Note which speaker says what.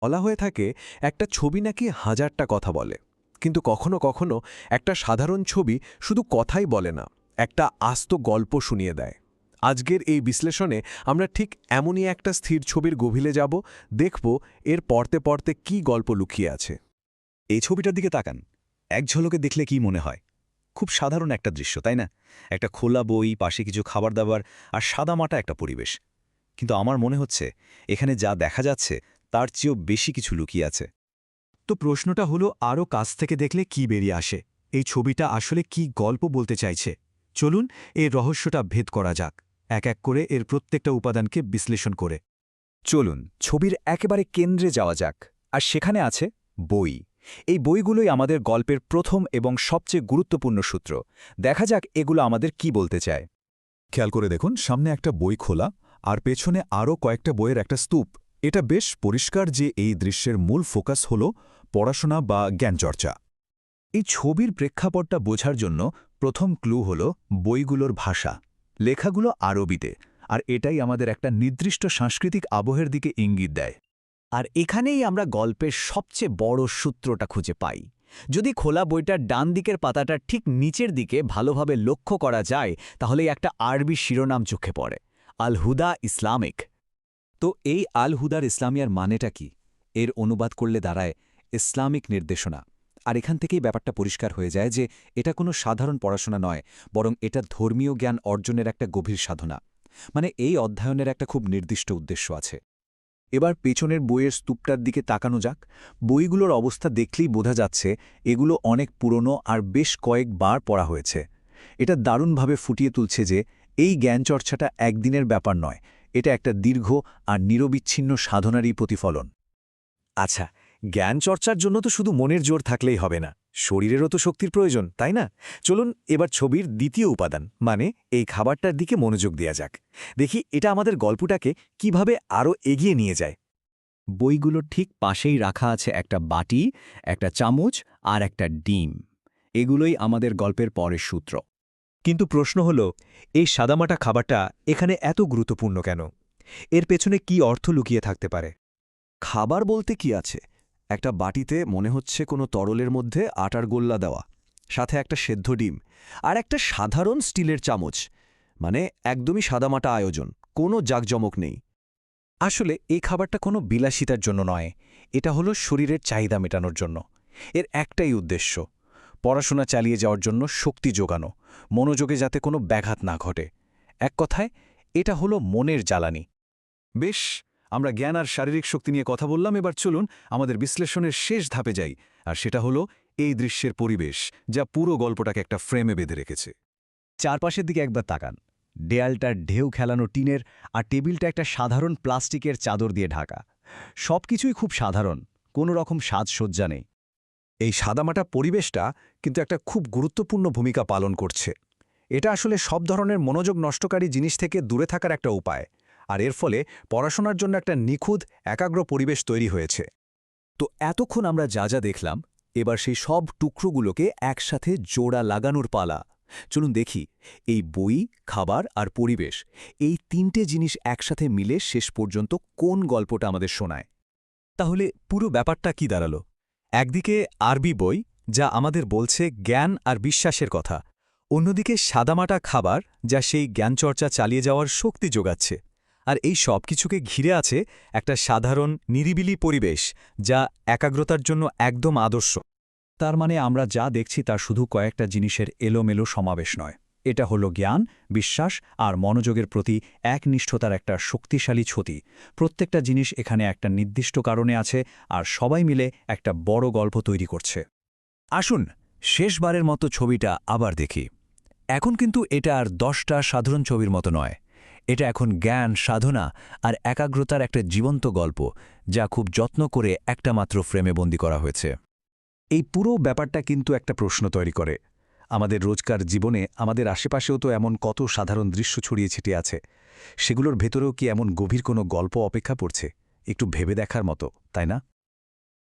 Speaker 1: বলা হয়ে থাকে একটা ছবি নাকি হাজারটা কথা বলে, কিন্তু কখনো কখনো একটা সাধারণ ছবি শুধু কথাই বলে না, একটা আস্ত গল্প শুনিয়ে দেয়। আজকের এই বিশ্লেষণে আমরা ঠিক এমনই একটা স্থির ছবির গভীরে যাব, দেখব এর পড়তে পড়তে কী গল্প লুকিয়ে আছে।
Speaker 2: এই ছবিটার দিকে তাকান। এক ঝলকে দেখলে কি মনে হয়? খুব সাধারণ একটা দৃশ্য, তাই না? একটা খোলা বই, পাশে কিছু খাবার দাবার আর সাদামাটা একটা পরিবেশ। কিন্তু আমার মনে হচ্ছে এখানে যা দেখা যাচ্ছে তার চেয়েও বেশি কিছু লুকিয়ে আছে।
Speaker 3: তো প্রশ্নটা হলো, আরও কাছ থেকে দেখলে কি বেরিয়ে আসে? এই ছবিটা আসলে কি গল্প বলতে চাইছে? চলুন এর রহস্যটা ভেদ করা যাক, এক এক করে এর প্রত্যেকটা উপাদানকে বিশ্লেষণ করে।
Speaker 2: চলুন ছবির একেবারে কেন্দ্রে যাওয়া যাক। আর সেখানে আছে বই। এই বইগুলোই আমাদের গল্পের প্রথম এবং সবচেয়ে গুরুত্বপূর্ণ সূত্র। দেখা যাক এগুলো আমাদের কি বলতে চায়।
Speaker 4: খেয়াল করে দেখুন, সামনে একটা বই খোলা আর পেছনে আরও কয়েকটা বইয়ের একটা স্তূপ। এটা বেশ পরিষ্কার যে এই দৃশ্যের মূল ফোকাস হল পড়াশোনা বা জ্ঞানচর্চা।
Speaker 2: এই ছবির প্রেক্ষাপটটা বোঝার জন্য প্রথম ক্লু হল বইগুলোর ভাষা। লেখাগুলো আরবিতে, আর এটাই আমাদের একটা নির্দিষ্ট সাংস্কৃতিক আবহের দিকে ইঙ্গিত দেয়।
Speaker 5: আর এখানেই আমরা গল্পের সবচেয়ে বড় সূত্রটা খুঁজে পাই। যদি খোলা বইটার ডান দিকের পাতাটা ঠিক নিচের দিকে ভালোভাবে লক্ষ্য করা যায়, তাহলেই একটা আরবি শিরোনাম চোখে পড়ে, আল হুদা ইসলামিক।
Speaker 2: তো এই আল হুদার ইসলামিয়ার মানেটা কি? এর অনুবাদ করলে দাঁড়ায় ইসলামিক নির্দেশনা। আর এখান থেকেই ব্যাপারটা পরিষ্কার হয়ে যায় যে এটা কোনো সাধারণ পড়াশোনা নয়, বরং এটা ধর্মীয় জ্ঞান অর্জনের একটা গভীর সাধনা। মানে এই অধ্যয়নের একটা খুব নির্দিষ্ট উদ্দেশ্য আছে।
Speaker 6: এবার পেছনের বইয়ের স্তূপটার দিকে তাকানো যাক। বইগুলোর অবস্থা দেখলেই বোঝা যাচ্ছে এগুলো অনেক পুরনো আর বেশ কয়েকবার পড়া হয়েছে। এটা দারুণভাবে ফুটিয়ে তুলছে যে এই জ্ঞানচর্চাটা একদিনের ব্যাপার নয়, এটা একটা দীর্ঘ আর নিরবিচ্ছিন্ন সাধনারই প্রতিফলন।
Speaker 2: আচ্ছা, জ্ঞান চর্চার জন্য তো শুধু মনের জোর থাকলেই হবে না, শরীরেরও তো শক্তির প্রয়োজন, তাই না? চলুন এবার ছবির দ্বিতীয় উপাদান মানে এই খাবারটার দিকে মনোযোগ দেয়া যাক। দেখি এটা আমাদের গল্পটাকে কিভাবে আরও এগিয়ে নিয়ে যায়।
Speaker 5: বইগুলোর ঠিক পাশেই রাখা আছে একটা বাটি, একটা চামচ আর একটা ডিম। এগুলোই আমাদের গল্পের পরের সূত্র।
Speaker 2: কিন্তু প্রশ্ন হল, এই সাদামাটা খাবারটা এখানে এত গুরুত্বপূর্ণ কেন? এর পেছনে কি অর্থ লুকিয়ে থাকতে পারে?
Speaker 1: খাবার বলতে কি আছে? একটা বাটিতে মনে হচ্ছে কোনো তরলের মধ্যে আটার গোল্লা দেওয়া, সাথে একটা সেদ্ধ ডিম আর একটা সাধারণ স্টিলের চামচ। মানে একদমই সাদামাটা আয়োজন, কোনো জাঁকজমক নেই।
Speaker 2: আসলে এই খাবারটা কোনো বিলাসিতার জন্য নয়, এটা হলো শরীরের চাহিদা মেটানোর জন্য। এর একটাই উদ্দেশ্য, পড়াশোনা চালিয়ে যাওয়ার জন্য শক্তি যোগানো, মনোযোগে যাতে কোনো ব্যাঘাত না ঘটে। এক কথায় এটা হলো মনের জ্বালানি।
Speaker 3: বেশ, আমরা জ্ঞান আর শারীরিক শক্তি নিয়ে কথা বললাম। এবার চলুন আমাদের বিশ্লেষণের শেষ ধাপে যাই, আর সেটা হলো এই দৃশ্যের পরিবেশ, যা পুরো গল্পটাকে একটা ফ্রেমে বেঁধে রেখেছে।
Speaker 5: চারপাশের দিকে একবার তাকান। দেয়ালটার ঢেউ খেলানো টিনের, আর টেবিলটা একটা সাধারণ প্লাস্টিকের চাদর দিয়ে ঢাকা। সবকিছুই খুব সাধারণ, কোনো রকম সাজসজ্জা নেই।
Speaker 6: এই সাদামাটা পরিবেশটা কিন্তু একটা খুব গুরুত্বপূর্ণ ভূমিকা পালন করছে। এটা আসলে সব ধরনের মনোযোগ নষ্টকারী জিনিস থেকে দূরে থাকার একটা উপায়, আর এর ফলে পড়াশোনার জন্য একটা নিখুঁত একাগ্র পরিবেশ তৈরি হয়েছে।
Speaker 2: তো এতক্ষণ আমরা যা যা দেখলাম, এবার সেই সব টুকরোগুলোকে একসাথে জোড়া লাগানোর পালা। চলুন দেখি এই বই, খাবার আর পরিবেশ, এই তিনটে জিনিস একসাথে মিলে শেষ পর্যন্ত কোন গল্পটা আমাদের শোনায়। তাহলে পুরো ব্যাপারটা কি দাঁড়ালো? একদিকে আরবি বই, যা আমাদের বলছে জ্ঞান আর বিশ্বাসের কথা। অন্যদিকে সাদামাটা খাবার, যা সেই জ্ঞানচর্চা চালিয়ে যাওয়ার শক্তি যোগাচ্ছে। আর এই সব কিছুকে ঘিরে আছে একটা সাধারণ নিরিবিলি পরিবেশ, যা একাগ্রতার জন্য একদম আদর্শ।
Speaker 3: তার মানে আমরা যা দেখছি তা শুধু কয়েকটা জিনিসের এলোমেলো সমাবেশ নয়, এটা হলো জ্ঞান, বিশ্বাস আর মনোযোগের প্রতি একনিষ্ঠতার একটা শক্তিশালী ছতি। প্রত্যেকটা জিনিস এখানে একটা নির্দিষ্ট কারণে আছে, আর সবাই মিলে একটা বড় গল্প তৈরি করছে।
Speaker 2: আসুন শেষবারের মতো ছবিটা আবার দেখি। এখন কিন্তু এটা আর 10টা সাধারণ ছবির মতো নয়, এটা এখন জ্ঞান, সাধনা আর একাগ্রতার একটা জীবন্ত গল্প, যা খুব যত্ন করে একটা মাত্র ফ্রেমে বন্দী করা হয়েছে।
Speaker 6: এই পুরো ব্যাপারটা কিন্তু একটা প্রশ্ন তৈরি করে। আমাদের রোজকার জীবনে আমাদের আশেপাশেও তো এমন কত সাধারণ দৃশ্য ছড়িয়ে ছিটিয়ে আছে। সেগুলোর ভেতরেও কি এমন গভীর কোনো গল্প অপেক্ষা করছে? একটু ভেবে দেখার মতো, তাই না?